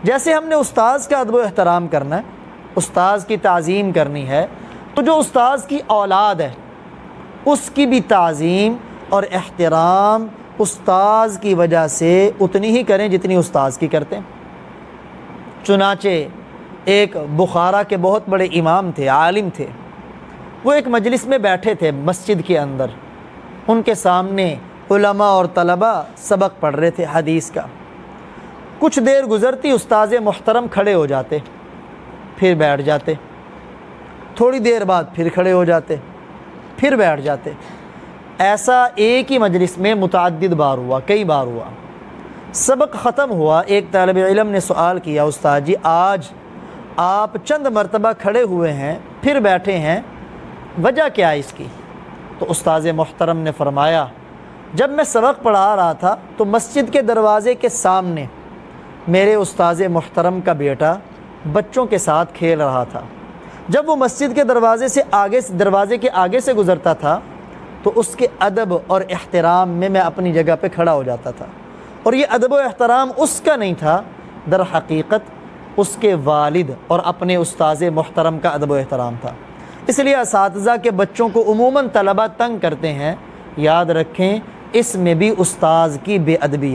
जैसे हमने उस्ताद का अदब एहतराम करना है, उस्ताद की ताज़ीम करनी है, तो जो उस्ताद की औलाद है उसकी भी ताज़ीम और एहतराम उस्ताद की वजह से उतनी ही करें जितनी उस्ताद की करते हैं। चुनाचे एक बुखारा के बहुत बड़े इमाम थे, आलिम थे। वो एक मजलिस में बैठे थे मस्जिद के अंदर, उनके सामने उलमा और तलबा सबक पढ़ रहे थे हदीस का। कुछ देर गुज़रती उस्ताद मोहतरम खड़े हो जाते, फिर बैठ जाते, थोड़ी देर बाद फिर खड़े हो जाते, फिर बैठ जाते। ऐसा एक ही मजलिस में मुतअद्दिद बार हुआ, कई बार हुआ। सबक ख़त्म हुआ, एक तालिब इल्म ने सवाल किया, उस्ताद जी आज आप चंद मरतबा खड़े हुए हैं फिर बैठे हैं, वजह क्या है इसकी? तो उस्ताद मोहतरम ने फरमाया, जब मैं सबक पढ़ा रहा था तो मस्जिद के दरवाज़े के सामने मेरे उस्ताद मोहतरम का बेटा बच्चों के साथ खेल रहा था। जब वो मस्जिद के दरवाज़े के आगे से गुज़रता था तो उसके अदब और एहतराम में मैं अपनी जगह पे खड़ा हो जाता था। और ये अदब और एहतराम उसका नहीं था, दर हकीकत उसके वालिद और अपने उस्ताद मोहतरम का अदब और एहतराम था। इसलिए असातिज़ा के बच्चों को उमूमन तलबा तंग करते हैं, याद रखें इसमें भी उस्ताद की बेअदबी है।